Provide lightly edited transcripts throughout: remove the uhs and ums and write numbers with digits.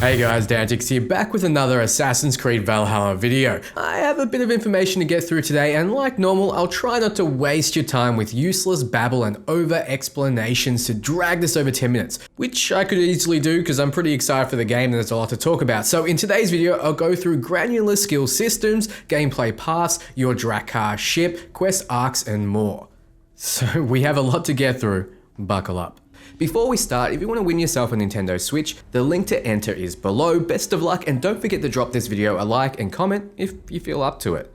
Hey guys, Dantix here, back with another Assassin's Creed Valhalla video. I have a bit of information to get through today, and like normal, I'll try not to waste your time with useless babble and over-explanations to drag this over 10 minutes, which I could easily do because I'm pretty excited for the game and there's a lot to talk about. So in today's video, I'll go through granular skill systems, gameplay paths, your Drakkar ship, quest arcs, and more. So we have a lot to get through. Buckle up. Before we start, if you want to win yourself a Nintendo Switch, the link to enter is below. Best of luck, and don't forget to drop this video a like and comment if you feel up to it.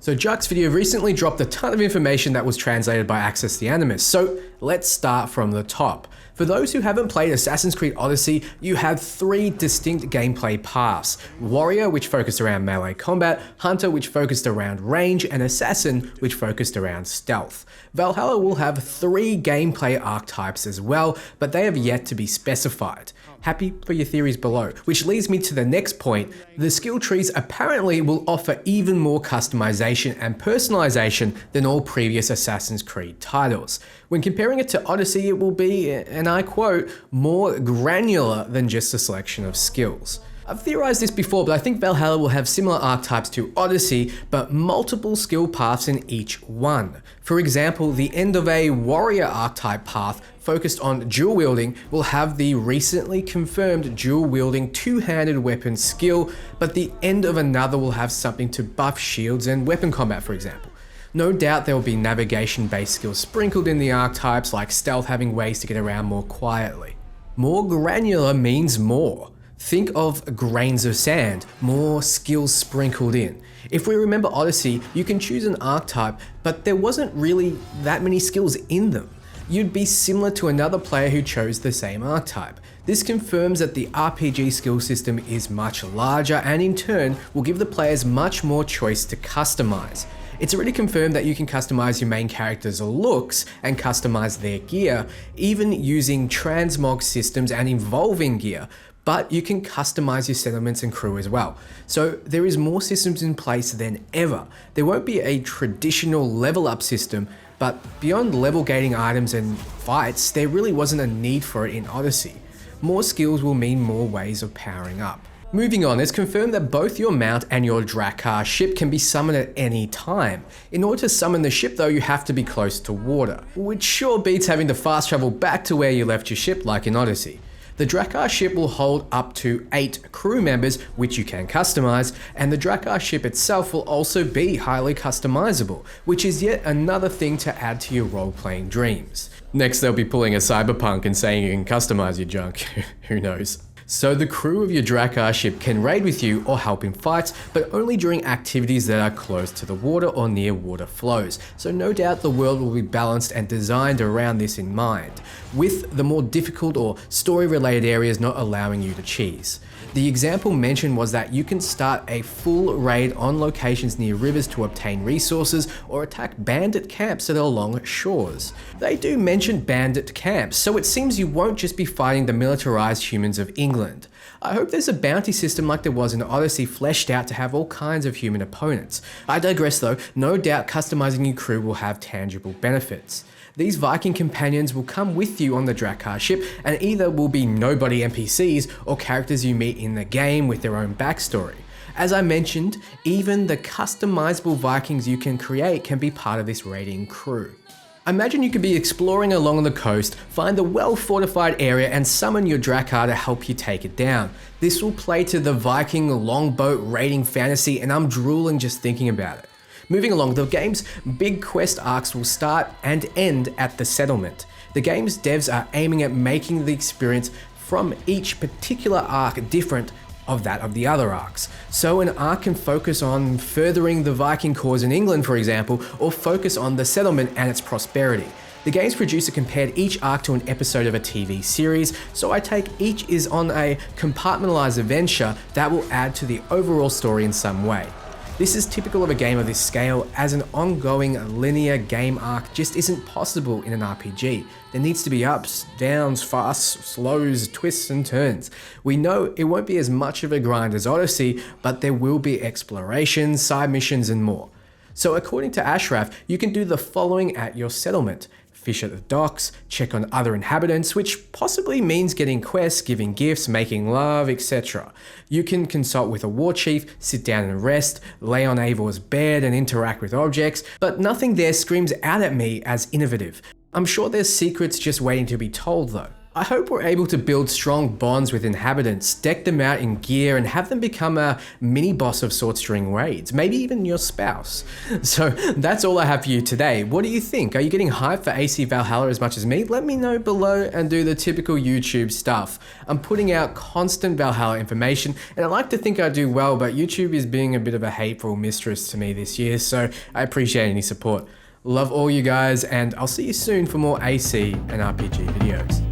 So Juck's video recently dropped a ton of information that was translated by Access the Animus, so let's start from the top. For those who haven't played Assassin's Creed Odyssey, you have three distinct gameplay paths: Warrior, which focused around melee combat, Hunter, which focused around range, and Assassin, which focused around stealth. Valhalla will have three gameplay archetypes as well, but they have yet to be specified. Happy for your theories below, which leads me to the next point. The skill trees apparently will offer even more customization and personalization than all previous Assassin's Creed titles. When comparing it to Odyssey, it will be, and I quote, more granular than just a selection of skills. I've theorized this before, but I think Valhalla will have similar archetypes to Odyssey, but multiple skill paths in each one. For example, the end of a warrior archetype path focused on dual wielding will have the recently confirmed dual wielding two-handed weapon skill, but the end of another will have something to buff shields and weapon combat, for example. No doubt there will be navigation-based skills sprinkled in the archetypes, like stealth having ways to get around more quietly. More granular means more. Think of grains of sand, more skills sprinkled in. If we remember Odyssey, you can choose an archetype, but there wasn't really that many skills in them. You'd be similar to another player who chose the same archetype. This confirms that the RPG skill system is much larger and in turn will give the players much more choice to customize. It's already confirmed that you can customize your main character's looks and customize their gear, even using transmog systems and evolving gear, but you can customize your settlements and crew as well. So there is more systems in place than ever. There won't be a traditional level up system, but beyond level gating items and fights, there really wasn't a need for it in Odyssey. More skills will mean more ways of powering up. Moving on, it's confirmed that both your mount and your Drakkar ship can be summoned at any time. In order to summon the ship though, you have to be close to water, which sure beats having to fast travel back to where you left your ship like in Odyssey. The Drakkar ship will hold up to 8 crew members, which you can customize, and the Drakkar ship itself will also be highly customizable, which is yet another thing to add to your role-playing dreams. Next, they'll be pulling a cyberpunk and saying you can customize your junk. Who knows? So the crew of your Drakkar ship can raid with you or help in fights, but only during activities that are close to the water or near water flows. So no doubt the world will be balanced and designed around this in mind, with the more difficult or story-related areas not allowing you to cheese. The example mentioned was that you can start a full raid on locations near rivers to obtain resources or attack bandit camps that are along shores. They do mention bandit camps, so it seems you won't just be fighting the militarized humans of England. I hope there's a bounty system like there was in Odyssey fleshed out to have all kinds of human opponents. I digress though, no doubt customizing your crew will have tangible benefits. These Viking companions will come with you on the Drakkar ship and either will be nobody NPCs or characters you meet in the game with their own backstory. As I mentioned, even the customizable Vikings you can create can be part of this raiding crew. Imagine you could be exploring along the coast, find a well-fortified area and summon your Drakkar to help you take it down. This will play to the Viking longboat raiding fantasy, and I'm drooling just thinking about it. Moving along, the game's big quest arcs will start and end at the settlement. The game's devs are aiming at making the experience from each particular arc different of that of the other arcs. So an arc can focus on furthering the Viking cause in England, for example, or focus on the settlement and its prosperity. The game's producer compared each arc to an episode of a TV series, so I take each is on a compartmentalized adventure that will add to the overall story in some way. This is typical of a game of this scale, as an ongoing linear game arc just isn't possible in an RPG. There needs to be ups, downs, fasts, slows, twists and turns. We know it won't be as much of a grind as Odyssey, but there will be exploration, side missions and more. So according to Ashraf, you can do the following at your settlement: fish at the docks, check on other inhabitants, which possibly means getting quests, giving gifts, making love, etc. You can consult with a war chief, sit down and rest, lay on Eivor's bed and interact with objects, but nothing there screams out at me as innovative. I'm sure there's secrets just waiting to be told though. I hope we're able to build strong bonds with inhabitants, deck them out in gear, and have them become a mini-boss of sorts during raids, maybe even your spouse. So that's all I have for you today. What do you think? Are you getting hyped for AC Valhalla as much as me? Let me know below and do the typical YouTube stuff. I'm putting out constant Valhalla information, and I like to think I do well, but YouTube is being a bit of a hateful mistress to me this year, so I appreciate any support. Love all you guys, and I'll see you soon for more AC and RPG videos.